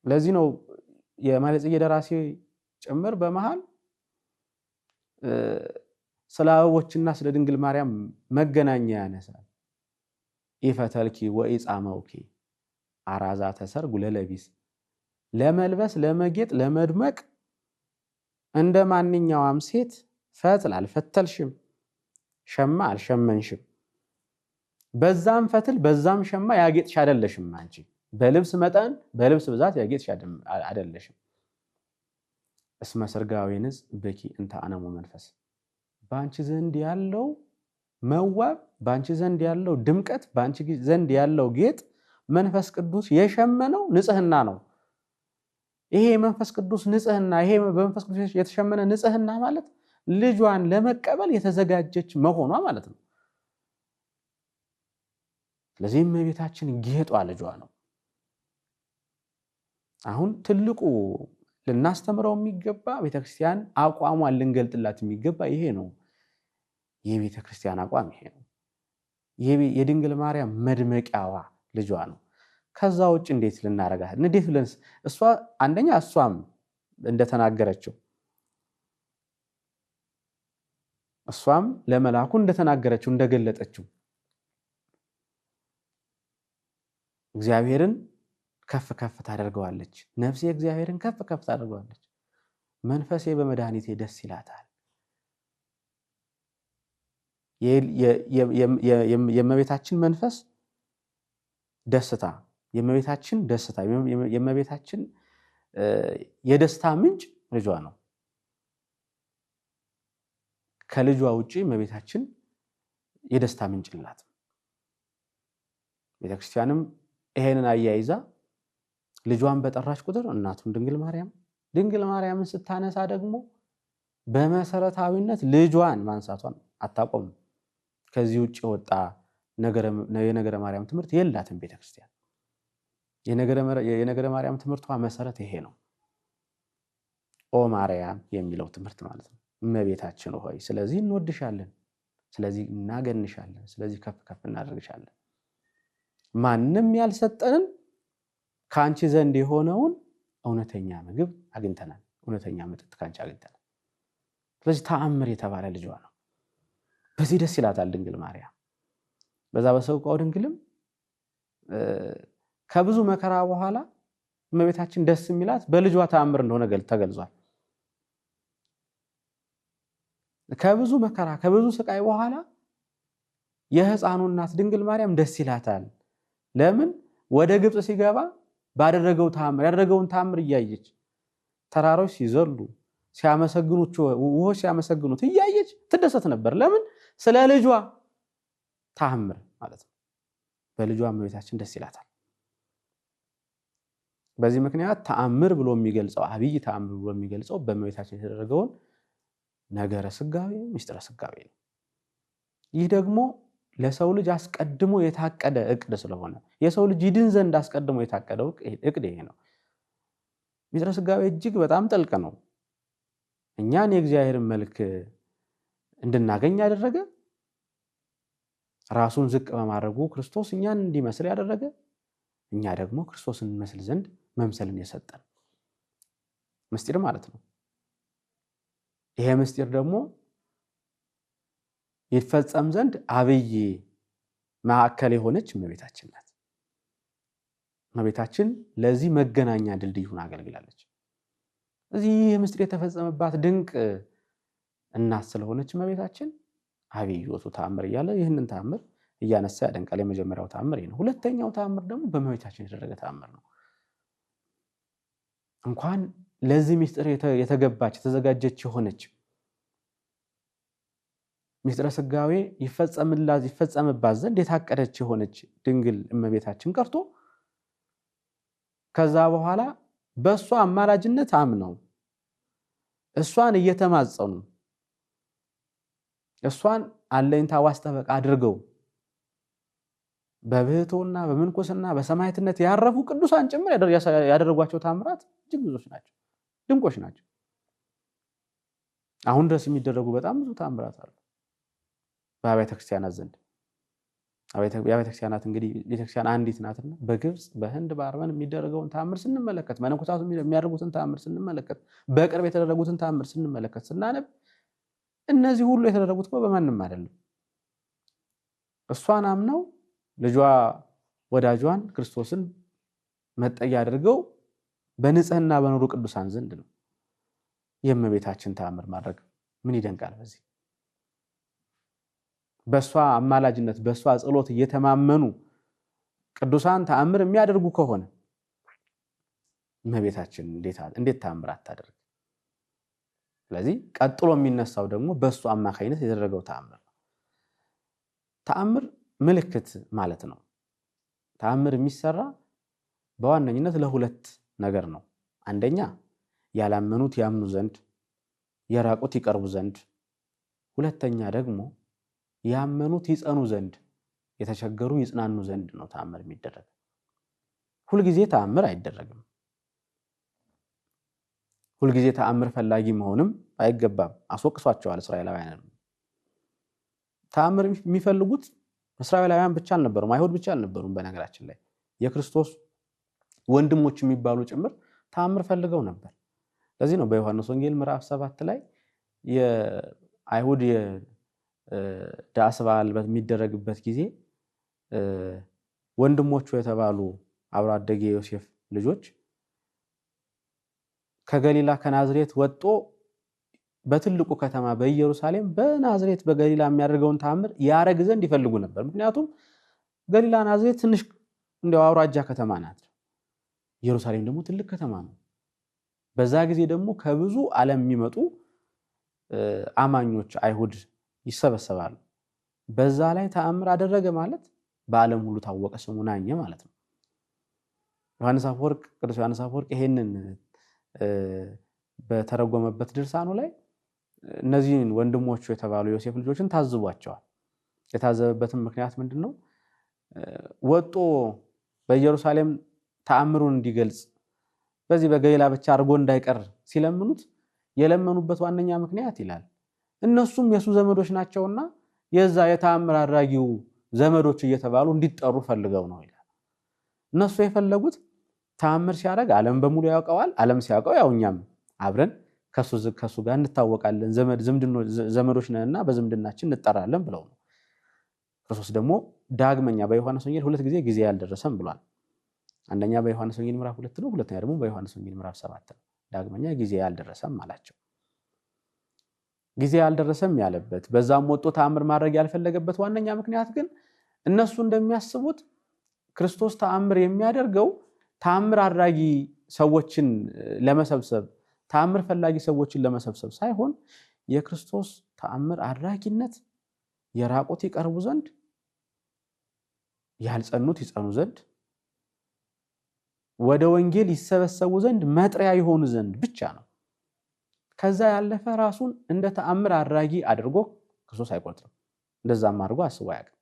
ለዚህ ነው የማኅሌ ጽጌ ደራሲ ጭምር በመሃል ስለ አበቦችና ስለ ድንግል ማርያም መገናኛ ያነሳል። ኢፈተልኪ ወኢጻመውኪ አራዛተ ሰርግ ለለቢስ፣ ለመልበስ ለመጌጥ ለመድመቅ እንደ ማንኛውም ሴት ፈትል አልፈተልሽም፣ ሸማ አልሸመንሽም። በዛም ፈትል በዛም ሸማ ያጌጥሽ አይደለሽም። አንቺ በልብስ መጠን በልብስ ብዛት ያጌጥሽ አይደለሽም። እስመ ሰርጋዊ ንጽ ብኪ እንተ አነሙ መንፈስ፣ በአንቺ ዘንድ ያለው መዋብ፣ በአንቺ ዘንድ ያለው ድምቀት፣ በአንቺ ዘንድ ያለው ጌጥ መንፈስ ቅዱስ የሸመነው ንጽህና ነው። ይሄ መንፈስ ቅዱስ ንጽህና፣ ይሄ በመንፈስ ቅዱስ የተሸመነ ንጽህና ማለት ልጇን ለመቀበል የተዘጋጀች መሆኗ ማለት ነው። ስለዚህም የቤታችን ጌጧ ልጇ ነው። አሁን ትልቁ ልናስተምረው የሚገባ ቤተክርስቲያን አቋሟን ልንገልጥላት የሚገባ ይሄ ነው። የቤተክርስቲያን አቋም ይሄ ነው። የድንግል ማርያም መድመቂያዋ ልጇ ነው። ከዛ ውጭ እንዴት ልናረጋት? እንዴት ብለን እሷ አንደኛ እሷም እንደተናገረችው እሷም ለመላኩ እንደተናገረችው እንደገለጠችው እግዚአብሔርን ከፍ ከፍ ታደርገዋለች። ነፍሴ እግዚአብሔርን ከፍ ከፍ ታደርገዋለች፣ መንፈሴ በመድኃኒቴ ደስ ይላታል። የእመቤታችን መንፈስ ደስታ፣ የእመቤታችን ደስታ፣ የእመቤታችን የደስታ ምንጭ ልጇ ነው። ከልጇ ውጪ እመቤታችን የደስታ ምንጭ የላትም። ቤተክርስቲያንም ይሄንን አያይዛ ልጇን በጠራች ቁጥር እናቱን ድንግል ማርያምን ስታነሳ ደግሞ በመሰረታዊነት ልጇን ማንሳቷን አታቆምም። ከዚህ ውጭ የወጣ የነገረ ማርያም ትምህርት የላትም ቤተክርስቲያን። የነገረ ማርያም ትምህርቷ መሰረት ይሄ ነው። ኦ ማርያም የሚለው ትምህርት ማለት ነው። እመቤታችን ሆይ ስለዚህ እንወድሻለን፣ ስለዚህ እናገንሻለን፣ ስለዚህ ከፍ ከፍ እናደርግሻለን። ማንም ያልሰጠንን ከአንቺ ዘንድ የሆነውን እውነተኛ ምግብ አግኝተናል፣ እውነተኛ መጠጥ ከአንቺ አግኝተናል። ስለዚህ ተአምር የተባለ ልጇ ነው። በዚህ ደስ ይላታል ድንግል ማርያም። በዛ በሰቆቃወ ድንግልም ከብዙ መከራ በኋላ እመቤታችን ደስ የሚላት በልጇ ተአምር እንደሆነ ተገልጿል። ከብዙ መከራ ከብዙ ስቃይ በኋላ የሕፃኑ እናት ድንግል ማርያም ደስ ይላታል። ለምን? ወደ ግብጽ ሲገባ ባደረገው ተአምር ያደረገውን ተአምር እያየች ተራሮች ሲዘሉ ሲያመሰግኑት ውሆች ሲያመሰግኑት እያየች ትደሰት ነበር። ለምን? ስለ ልጇ ተአምር ማለት ነው። በልጇ እመቤታችን ደስ ይላታል። በዚህ ምክንያት ተአምር ብሎ የሚገልጸው አብይ ተአምር ብሎ የሚገልጸው በእመቤታችን የተደረገውን ነገረ ስጋዌ ምስጢረ ስጋዌ ነው። ይህ ደግሞ ለሰው ልጅ አስቀድሞ የታቀደ እቅድ ስለሆነ የሰው ልጅ ይድን ዘንድ አስቀድሞ የታቀደው እቅድ ይሄ ነው። ምስጢረ ስጋዌ እጅግ በጣም ጥልቅ ነው። እኛን የእግዚአብሔርን መልክ እንድናገኝ ያደረገ፣ ራሱን ዝቅ በማድረጉ ክርስቶስ እኛን እንዲመስል ያደረገ፣ እኛ ደግሞ ክርስቶስን እንመስል ዘንድ መምሰልን የሰጠን ምስጢር ማለት ነው። ይሄ ምስጢር ደግሞ ይፈጸም ዘንድ አብይ ማዕከል የሆነች እመቤታችን ናት። እመቤታችን ለዚህ መገናኛ ድልድይ ሆና አገልግላለች። እዚህ ምስጢር የተፈጸመባት ድንቅ እናት ስለሆነች እመቤታችን አብይ ውእቱ ተአምር እያለ ይህንን ተአምር እያነሳ ያደንቃል። የመጀመሪያው ተአምር ነው። ሁለተኛው ተአምር ደግሞ በእመቤታችን የተደረገ ተአምር ነው። እንኳን ለዚህ ምስጢር የተገባች የተዘጋጀች የሆነች ምስጢረ ስጋዌ ይፈጸምባት ዘንድ የታቀደች የሆነች ድንግል እመቤታችን ቀርቶ ከዛ በኋላ በእሷ አማላጅነት አምነው እሷን እየተማጸኑ እሷን አለኝታ ዋስጠበቅ አድርገው በብሕትውና በምንኩስና በሰማዕትነት ያረፉ ቅዱሳን ጭምር ያደረጓቸው ተአምራት እጅግ ብዙዎች ናቸው፣ ድንቆች ናቸው። አሁን ድረስ የሚደረጉ በጣም ብዙ ተአምራት አሉ በአብያተ ክርስቲያናት ዘንድ። የአብያተ ክርስቲያናት እንግዲህ ቤተክርስቲያን አንዲት ናትና በግብጽ በህንድ በአርመን የሚደረገውን ተአምር ስንመለከት፣ መነኮሳቱ የሚያደርጉትን ተአምር ስንመለከት፣ በቅርብ የተደረጉትን ተአምር ስንመለከት ስናነብ እነዚህ ሁሉ የተደረጉት በማንም አይደለም። እሷን አምነው ልጇ ወዳጇን ክርስቶስን መጠጊያ አድርገው በንጽህና በኖሩ ቅዱሳን ዘንድ ነው። የእመቤታችን ተአምር ማድረግ ምን ይደንቃል! በሷ አማላጅነት በሷ ጸሎት እየተማመኑ ቅዱሳን ተአምር የሚያደርጉ ከሆነ እመቤታችን እንዴት ተአምር አታደርግ? ስለዚህ ቀጥሎ የሚነሳው ደግሞ በሱ አማካይነት የተደረገው ተአምር ነው። ተአምር ምልክት ማለት ነው። ተአምር የሚሰራ በዋነኝነት ለሁለት ነገር ነው። አንደኛ ያላመኑት ያምኑ ዘንድ፣ የራቁት ይቀርቡ ዘንድ፣ ሁለተኛ ደግሞ ያመኑት ይጸኑ ዘንድ፣ የተቸገሩ ይጽናኑ ዘንድ ነው ተአምር የሚደረግ። ሁልጊዜ ተአምር አይደረግም። ሁልጊዜ ተአምር ፈላጊ መሆንም አይገባም። አስወቅሷቸዋል እስራኤላውያን። ተአምር የሚፈልጉት እስራኤላውያን ብቻ አልነበሩም፣ አይሁድ ብቻ አልነበሩም። በነገራችን ላይ የክርስቶስ ወንድሞች የሚባሉ ጭምር ተአምር ፈልገው ነበር። ለዚህ ነው በዮሐንስ ወንጌል ምዕራፍ 7 ላይ የአይሁድ ዳስ በዓል በሚደረግበት ጊዜ ወንድሞቹ የተባሉ አብሮ አደጌ ዮሴፍ ልጆች ከገሊላ ከናዝሬት ወጥቶ በትልቁ ከተማ በኢየሩሳሌም በናዝሬት በገሊላ የሚያደርገውን ተአምር ያረግ ዘንድ ይፈልጉ ነበር። ምክንያቱም ገሊላ ናዝሬት ትንሽ እንደው አውራጃ ከተማ ናት። ኢየሩሳሌም ደግሞ ትልቅ ከተማ ነው። በዛ ጊዜ ደግሞ ከብዙ ዓለም የሚመጡ አማኞች አይሁድ ይሰበሰባሉ። በዛ ላይ ተአምር አደረገ ማለት በዓለም ሁሉ ታወቀ፣ ስሙ ናኘ ማለት ነው። ቅዱስ ዮሐንስ አፈወርቅ ይሄንን በተረጎመበት ድርሳኑ ላይ እነዚህን ወንድሞቹ የተባሉ ዮሴፍ ልጆችን ታዝቧቸዋል። የታዘበበትም ምክንያት ምንድነው? ወጦ በኢየሩሳሌም ተአምሩን እንዲገልጽ በዚህ በገሊላ ብቻ አድርጎ እንዳይቀር ሲለምኑት የለመኑበት ዋነኛ ምክንያት ይላል እነሱም የሱ ዘመዶች ናቸውና የዛ የተአምር አድራጊው ዘመዶች እየተባሉ እንዲጠሩ ፈልገው ነው ይላል። እነሱ የፈለጉት ተአምር ሲያደርግ ዓለም በሙሉ ያውቀዋል። ዓለም ሲያውቀው ያው እኛም አብረን ከሱ ጋር እንታወቃለን፣ ዘመዶች ነንና በዝምድናችን እንጠራለን ብለው ነው። ክርስቶስ ደግሞ ዳግመኛ በዮሐንስ ወንጌል 2 ጊዜ ያልደረሰም ብሏል። አንደኛ በዮሐንስ ወንጌል ምዕራፍ 2 ነው፣ ሁለተኛ ደግሞ በዮሐንስ ወንጌል ምዕራፍ 7 ነው። ዳግመኛ ጊዜ ያልደረሰም አላቸው። ጊዜ ያልደረሰም ያለበት በዛም ወጥቶ ተአምር ማድረግ ያልፈለገበት ዋነኛ ምክንያት ግን እነሱ እንደሚያስቡት ክርስቶስ ተአምር የሚያደርገው ተአምር አድራጊ ሰዎችን ለመሰብሰብ ተአምር ፈላጊ ሰዎችን ለመሰብሰብ ሳይሆን የክርስቶስ ተአምር አድራጊነት የራቁት ይቀርቡ ዘንድ ያልጸኑት ይጸኑ ዘንድ ወደ ወንጌል ይሰበሰቡ ዘንድ መጥሪያ ይሆኑ ዘንድ ብቻ ነው። ከዛ ያለፈ ራሱን እንደ ተአምር አድራጊ አድርጎ ክርስቶስ አይቆጥርም። እንደዛም አድርጎ አስቦ አያውቅም።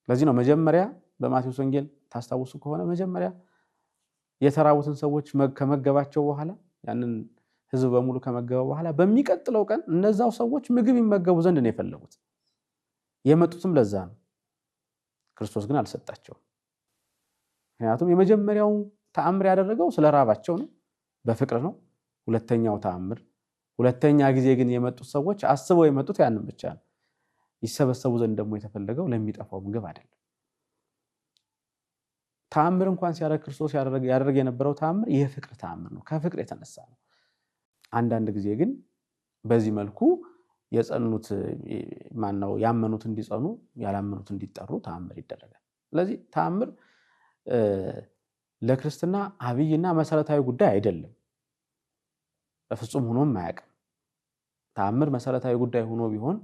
ለዚህ ነው መጀመሪያ በማቴዎስ ወንጌል ታስታውሱ ከሆነ መጀመሪያ የተራቡትን ሰዎች ከመገባቸው በኋላ ያንን ህዝብ በሙሉ ከመገበው በኋላ በሚቀጥለው ቀን እነዛው ሰዎች ምግብ ይመገቡ ዘንድ ነው የፈለጉት። የመጡትም ለዛ ነው። ክርስቶስ ግን አልሰጣቸውም። ምክንያቱም የመጀመሪያው ተአምር ያደረገው ስለራባቸው ነው፣ በፍቅር ነው። ሁለተኛው ተአምር ሁለተኛ ጊዜ ግን የመጡት ሰዎች አስበው የመጡት ያንን ብቻ ነው። ይሰበሰቡ ዘንድ ደግሞ የተፈለገው ለሚጠፋው ምግብ አይደለም። ተአምር እንኳን ሲያደርግ ክርስቶስ ያደርግ የነበረው ተአምር የፍቅር ተአምር ነው፣ ከፍቅር የተነሳ ነው። አንዳንድ ጊዜ ግን በዚህ መልኩ የጸኑት ማነው ያመኑት እንዲጸኑ ያላመኑት እንዲጠሩ ተአምር ይደረጋል። ስለዚህ ተአምር ለክርስትና አብይና መሰረታዊ ጉዳይ አይደለም። በፍጹም ሆኖም አያውቅም። ተአምር መሰረታዊ ጉዳይ ሆኖ ቢሆን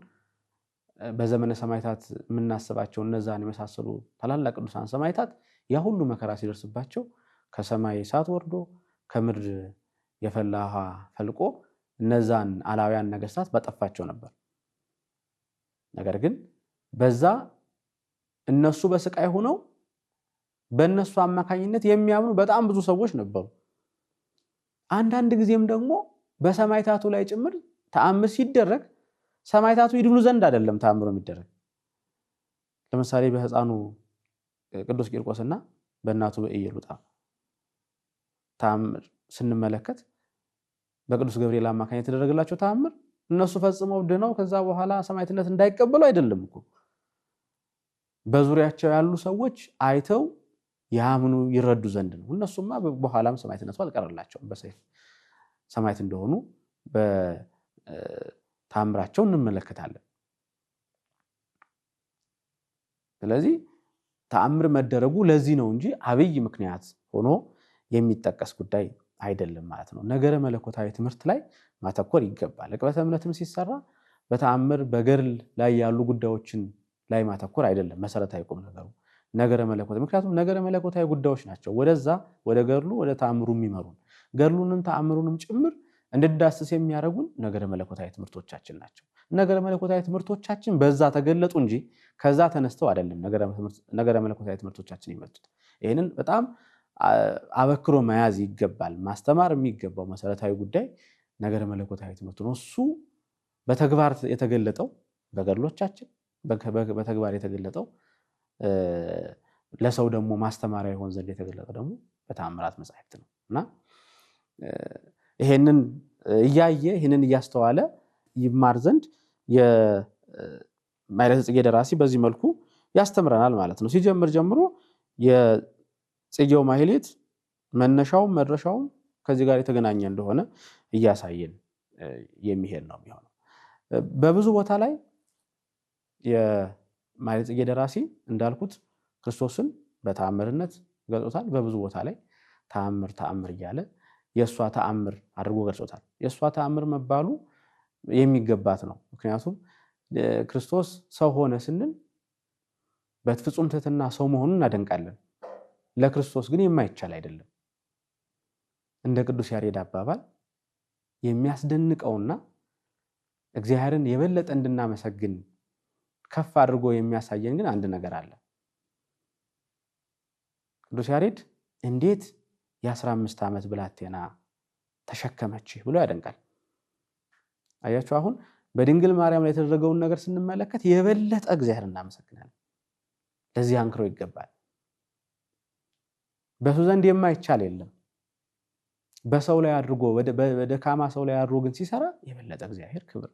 በዘመነ ሰማዕታት የምናስባቸው እነዛን የመሳሰሉ ታላላቅ ቅዱሳን ሰማዕታት ያ ሁሉ መከራ ሲደርስባቸው ከሰማይ እሳት ወርዶ ከምድር የፈላ ውሃ ፈልቆ እነዛን አላውያን ነገስታት በጠፋቸው ነበር። ነገር ግን በዛ እነሱ በስቃይ ሆነው በእነሱ አማካኝነት የሚያምኑ በጣም ብዙ ሰዎች ነበሩ። አንዳንድ ጊዜም ደግሞ በሰማዕታቱ ላይ ጭምር ተአምር ሲደረግ ሰማዕታቱ ይድኑ ዘንድ አይደለም ተአምሩ የሚደረግ። ለምሳሌ በህፃኑ ቅዱስ ቂርቆስና በእናቱ በኢየሉጣ ተአምር ስንመለከት በቅዱስ ገብርኤል አማካኝነት የተደረገላቸው ተአምር እነሱ ፈጽመው ድነው ከዛ በኋላ ሰማዕትነት እንዳይቀበሉ አይደለም እኮ። በዙሪያቸው ያሉ ሰዎች አይተው ያምኑ ይረዱ ዘንድ ነው። እነሱማ በኋላም ሰማዕትነቱ አልቀረላቸውም። በሰይፍ ሰማዕት እንደሆኑ በተአምራቸው እንመለከታለን። ስለዚህ ተአምር መደረጉ ለዚህ ነው እንጂ አብይ ምክንያት ሆኖ የሚጠቀስ ጉዳይ አይደለም ማለት ነው። ነገረ መለኮታዊ ትምህርት ላይ ማተኮር ይገባል። ዕቅበተ እምነትም ሲሰራ በተአምር በገድል ላይ ያሉ ጉዳዮችን ላይ ማተኮር አይደለም መሰረታዊ ቁም ነገሩ ነገረ መለኮት። ምክንያቱም ነገረ መለኮታዊ ጉዳዮች ናቸው ወደዛ ወደ ገድሉ ወደ ተአምሩ የሚመሩን። ገድሉንም ተአምሩንም ጭምር እንድዳስስ የሚያደርጉን ነገረ መለኮታዊ ትምህርቶቻችን ናቸው። ነገረ መለኮታዊ ትምህርቶቻችን በዛ ተገለጡ እንጂ ከዛ ተነስተው አይደለም ነገረ መለኮታዊ ትምህርቶቻችን የመጡት። ይሄንን በጣም አበክሮ መያዝ ይገባል። ማስተማር የሚገባው መሰረታዊ ጉዳይ ነገረ መለኮታዊ ትምህርት ነው። እሱ በተግባር የተገለጠው በገድሎቻችን በተግባር የተገለጠው ለሰው ደግሞ ማስተማሪያ ይሆን ዘንድ የተገለጠው ደግሞ በተአምራት መጻሕፍት ነው እና ይሄንን እያየ ይሄንን እያስተዋለ ይማር ዘንድ የማኅሌተ ጽጌ ደራሲ በዚህ መልኩ ያስተምረናል ማለት ነው። ሲጀምር ጀምሮ የጽጌው ማኅሌት መነሻው መድረሻው ከዚህ ጋር የተገናኘ እንደሆነ እያሳየን የሚሄድ ነው የሚሆነው። በብዙ ቦታ ላይ የማኅሌተ ጽጌ ደራሲ እንዳልኩት ክርስቶስን በተአምርነት ገልጾታል። በብዙ ቦታ ላይ ተአምር እያለ የእሷ ተአምር አድርጎ ገልጾታል። የእሷ ተአምር መባሉ የሚገባት ነው። ምክንያቱም ክርስቶስ ሰው ሆነ ስንል በፍጹም ትሕትና ሰው መሆኑን እናደንቃለን። ለክርስቶስ ግን የማይቻል አይደለም። እንደ ቅዱስ ያሬድ አባባል የሚያስደንቀውና እግዚአብሔርን የበለጠ እንድናመሰግን ከፍ አድርጎ የሚያሳየን ግን አንድ ነገር አለ። ቅዱስ ያሬድ እንዴት የ15 ዓመት ብላቴና ተሸከመች ብሎ ያደንቃል። አያችሁ፣ አሁን በድንግል ማርያም ላይ የተደረገውን ነገር ስንመለከት የበለጠ እግዚአብሔርን እናመሰግናለን። ለዚህ አንክሮ ይገባል። በሱ ዘንድ የማይቻል የለም። በሰው ላይ አድርጎ በደካማ ሰው ላይ አድርጎ ግን ሲሰራ የበለጠ እግዚአብሔር ክብር፣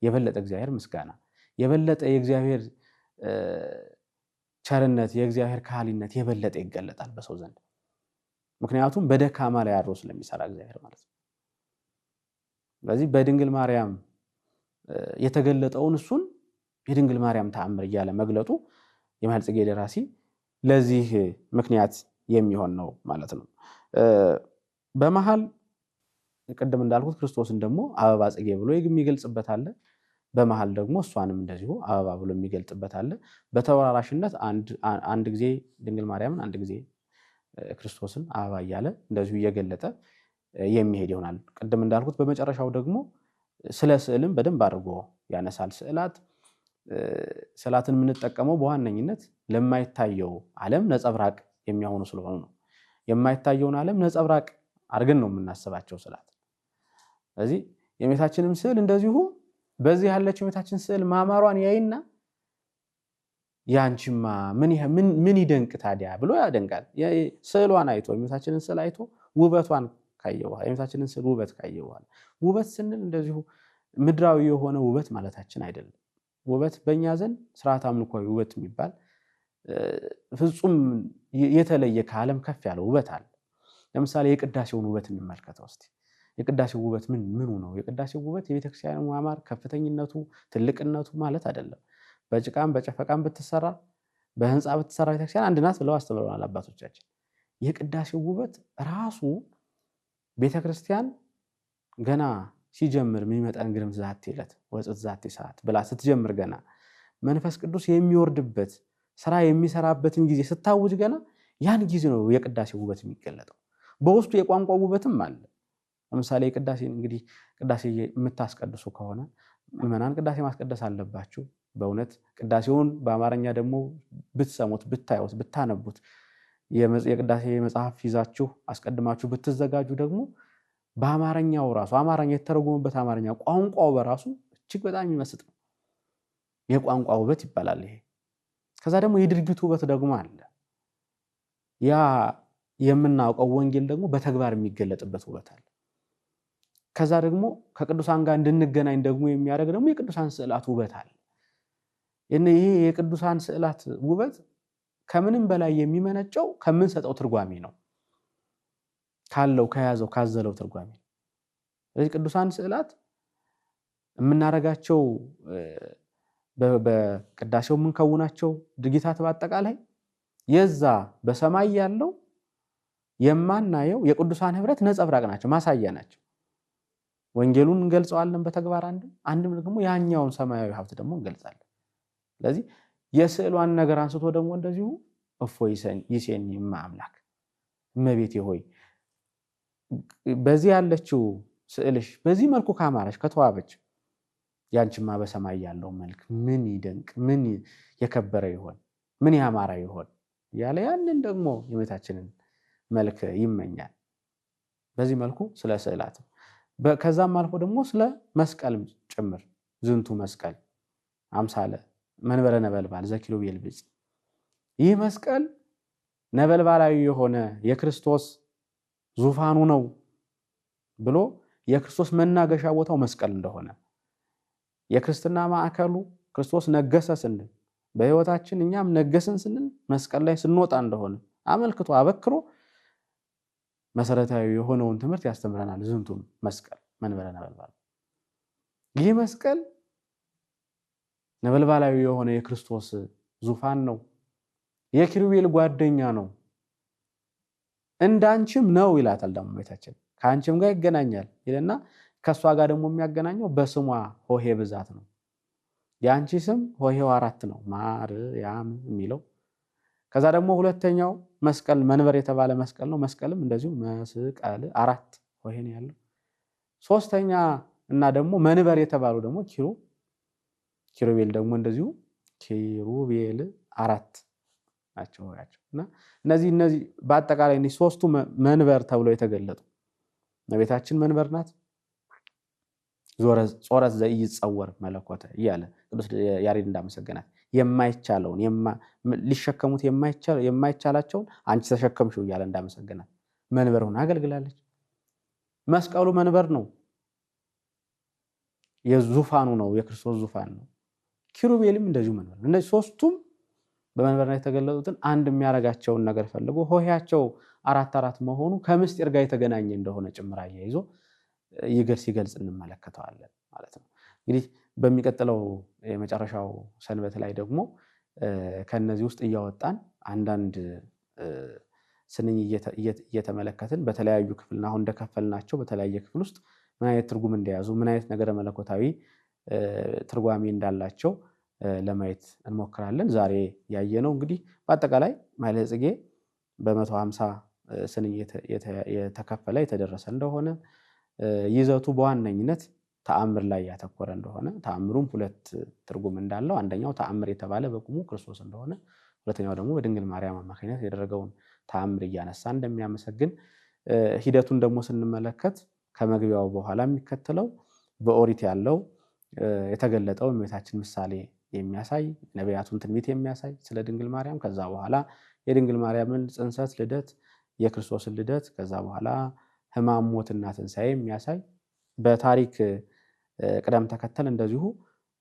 የበለጠ እግዚአብሔር ምስጋና፣ የበለጠ የእግዚአብሔር ቸርነት፣ የእግዚአብሔር ካህሊነት የበለጠ ይገለጣል በሰው ዘንድ። ምክንያቱም በደካማ ላይ አድሮ ስለሚሰራ እግዚአብሔር ማለት ነው። ስለዚህ በድንግል ማርያም የተገለጠውን እሱን የድንግል ማርያም ተአምር እያለ መግለጡ የማኅሌተ ጽጌ ደራሲ ለዚህ ምክንያት የሚሆን ነው ማለት ነው። በመሃል ቅድም እንዳልኩት ክርስቶስን ደግሞ አበባ ጽጌ ብሎ የሚገልጽበት አለ። በመሃል ደግሞ እሷንም እንደዚሁ አበባ ብሎ የሚገልጽበት አለ። በተወራራሽነት አንድ ጊዜ ድንግል ማርያምን አንድ ጊዜ ክርስቶስን አበባ እያለ እንደዚሁ እየገለጠ የሚሄድ ይሆናል። ቅድም እንዳልኩት በመጨረሻው ደግሞ ስለ ስዕልም በደንብ አድርጎ ያነሳል። ስዕላትን የምንጠቀመው በዋነኝነት ለማይታየው ዓለም ነጸብራቅ የሚሆኑ ስለሆኑ ነው። የማይታየውን ዓለም ነጸብራቅ አድርገን ነው የምናስባቸው ስዕላት። ስለዚህ የእመቤታችንም ስዕል እንደዚሁ በዚህ ያለችው የእመቤታችን ስዕል ማማሯን ያይና ያንቺማ ምን ይደንቅ ታዲያ ብሎ ያደንቃል። ስዕሏን አይቶ የእመቤታችንን ስዕል አይቶ ውበቷን ካየው የእመቤታችንን ስዕል ውበት ካየው ውበት ስንል እንደዚሁ ምድራዊ የሆነ ውበት ማለታችን አይደለም። ውበት በእኛ ዘንድ ስርዓት አምልኮዊ ውበት የሚባል ፍጹም የተለየ ከዓለም ከፍ ያለ ውበት አለ። ለምሳሌ የቅዳሴውን ውበት እንመልከተው እስቲ። የቅዳሴው ውበት ምኑ ነው? የቅዳሴው ውበት የቤተክርስቲያን ማማር ከፍተኝነቱ ትልቅነቱ ማለት አይደለም። በጭቃም በጨፈቃም ብትሰራ በህንፃ ብትሰራ ቤተክርስቲያን አንድ ናት ብለው አስተምረዋል አባቶቻችን። የቅዳሴው ውበት ራሱ ቤተክርስቲያን ገና ሲጀምር የሚመጣን ግርም ዛቴ ዕለት ወጽት ዛቴ ሰዓት ብላ ስትጀምር ገና መንፈስ ቅዱስ የሚወርድበት ስራ የሚሰራበትን ጊዜ ስታውጅ ገና ያን ጊዜ ነው የቅዳሴው ውበት የሚገለጠው። በውስጡ የቋንቋ ውበትም አለ። ለምሳሌ ቅዳሴ እንግዲህ ቅዳሴ የምታስቀድሱ ከሆነ ምዕመናን ቅዳሴ ማስቀደስ አለባችሁ። በእውነት ቅዳሴውን በአማርኛ ደግሞ ብትሰሙት፣ ብታዩት፣ ብታነቡት የቅዳሴ መጽሐፍ ይዛችሁ አስቀድማችሁ ብትዘጋጁ ደግሞ በአማርኛው ራሱ አማርኛ የተተረጎመበት አማርኛ ቋንቋው በራሱ እጅግ በጣም የሚመስጥ ነው። የቋንቋ ውበት ይባላል ይሄ። ከዛ ደግሞ የድርጊቱ ውበት ደግሞ አለ። ያ የምናውቀው ወንጌል ደግሞ በተግባር የሚገለጥበት ውበት አለ። ከዛ ደግሞ ከቅዱሳን ጋር እንድንገናኝ ደግሞ የሚያደርግ ደግሞ የቅዱሳን ስዕላት ውበት አለ። ይሄ የቅዱሳን ስዕላት ውበት ከምንም በላይ የሚመነጨው ከምንሰጠው ትርጓሜ ነው። ከያዘው ካዘለው ትርጓሜ። ስለዚህ ቅዱሳን ስዕላት የምናደርጋቸው በቅዳሴው የምንከውናቸው ድርጊታት በአጠቃላይ የዛ በሰማይ ያለው የማናየው የቅዱሳን ህብረት ነጸብራቅ ናቸው፣ ማሳያ ናቸው። ወንጌሉን እንገልጸዋለን በተግባር አንድም ደግሞ ያኛውን ሰማያዊ ሀብት ደግሞ እንገልጻለን። ስለዚህ የስዕሏን ነገር አንስቶ ደግሞ እንደዚሁ እፎይ ይሴኒ አምላክ እመቤቴ ሆይ በዚህ ያለችው ስዕልሽ በዚህ መልኩ ካማረች ከተዋበች ያንቺማ በሰማይ ያለው መልክ ምን ይደንቅ ምን የከበረ ይሆን ምን ያማረ ይሆን ያለ ያንን ደግሞ የእመቤታችንን መልክ ይመኛል። በዚህ መልኩ ስለ ስዕላት ከዛም አልፎ ደግሞ ስለ መስቀልም ጭምር ዝንቱ መስቀል አምሳለ መንበረ ነበልባል ዘኪሩቤል ብጽ፣ ይህ መስቀል ነበልባላዊ የሆነ የክርስቶስ ዙፋኑ ነው ብሎ የክርስቶስ መናገሻ ቦታው መስቀል እንደሆነ የክርስትና ማዕከሉ ክርስቶስ ነገሰ ስንል በህይወታችን እኛም ነገስን ስንል መስቀል ላይ ስንወጣ እንደሆነ አመልክቶ አበክሮ መሰረታዊ የሆነውን ትምህርት ያስተምረናል። ዝንቱ መስቀል መንበረ ነበልባል፣ ይህ መስቀል ነበልባላዊ የሆነ የክርስቶስ ዙፋን ነው፣ የኪሩቤል ጓደኛ ነው፣ እንዳንቺም ነው ይላታል። ደግሞ ቤታችን ከአንቺም ጋር ይገናኛል ይልና ከሷ ጋር ደግሞ የሚያገናኘው በስሟ ሆሄ ብዛት ነው። የአንቺ ስም ሆሄው 4 ነው ማርያም የሚለው። ከዛ ደግሞ ሁለተኛው መስቀል መንበር የተባለ መስቀል ነው። መስቀልም እንደዚሁ መስቀል 4 ሆሄ ነው ያለው። ሶስተኛ እና ደግሞ መንበር የተባለው ደግሞ ኪሩቤል ደግሞ እንደዚሁ ኪሩቤል 4 ናቸው እና እነዚህ በአጠቃላይ ሶስቱ መንበር ተብለው የተገለጡ እመቤታችን መንበር ናት። ጾረት ዘኢይጸወር መለኮተ እያለ ቅዱስ ያሬድ እንዳመሰገናት የማይቻለውን ሊሸከሙት የማይቻላቸውን አንቺ ተሸከምሽው እያለ እንዳመሰገናት መንበር ሆና አገልግላለች። መስቀሉ መንበር ነው፣ የዙፋኑ ነው፣ የክርስቶስ ዙፋን ነው። ኪሩቤልም እንደዚሁ መንበር ነው። እነዚህ ሶስቱም በመንበር ላይ የተገለጡትን አንድ የሚያረጋቸውን ነገር ፈልጎ ሆሄያቸው 4 መሆኑ ከምስጢር ጋር የተገናኘ እንደሆነ ጭምር አያይዞ ሲገልጽ እንመለከተዋለን ማለት ነው። እንግዲህ በሚቀጥለው የመጨረሻው ሰንበት ላይ ደግሞ ከነዚህ ውስጥ እያወጣን አንዳንድ ስንኝ እየተመለከትን በተለያዩ ክፍልና አሁን እንደከፈልናቸው በተለያየ ክፍል ውስጥ ምን አይነት ትርጉም እንደያዙ ምን አይነት ነገረ መለኮታዊ ትርጓሜ እንዳላቸው ለማየት እንሞክራለን። ዛሬ ያየነው እንግዲህ በአጠቃላይ ማሕሌተ ጽጌ በ150 ስንኝ የተከፈለ የተደረሰ እንደሆነ ይዘቱ በዋነኝነት ተአምር ላይ ያተኮረ እንደሆነ ተአምሩም ሁለት ትርጉም እንዳለው አንደኛው ተአምር የተባለ በቁሙ ክርስቶስ እንደሆነ ሁለተኛው ደግሞ በድንግል ማርያም አማካኝነት ያደረገውን ተአምር እያነሳ እንደሚያመሰግን ሂደቱን ደግሞ ስንመለከት ከመግቢያው በኋላ የሚከተለው በኦሪት ያለው የተገለጠው የእመቤታችን ምሳሌ የሚያሳይ ነቢያቱን ትንቢት የሚያሳይ ስለ ድንግል ማርያም ከዛ በኋላ የድንግል ማርያምን ጽንሰት ልደት የክርስቶስን ልደት ከዛ በኋላ ሕማም ሞትና ትንሣኤ የሚያሳይ በታሪክ ቅደም ተከተል እንደዚሁ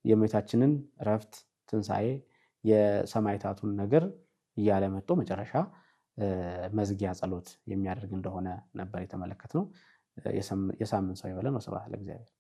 የእመቤታችንን ዕረፍት ትንሣኤ የሰማዕታቱን ነገር እያለ መጥቶ መጨረሻ መዝጊያ ጸሎት የሚያደርግ እንደሆነ ነበር የተመለከትነው። የሳምንት ሰው ይበለን። ወስብሐት ለእግዚአብሔር።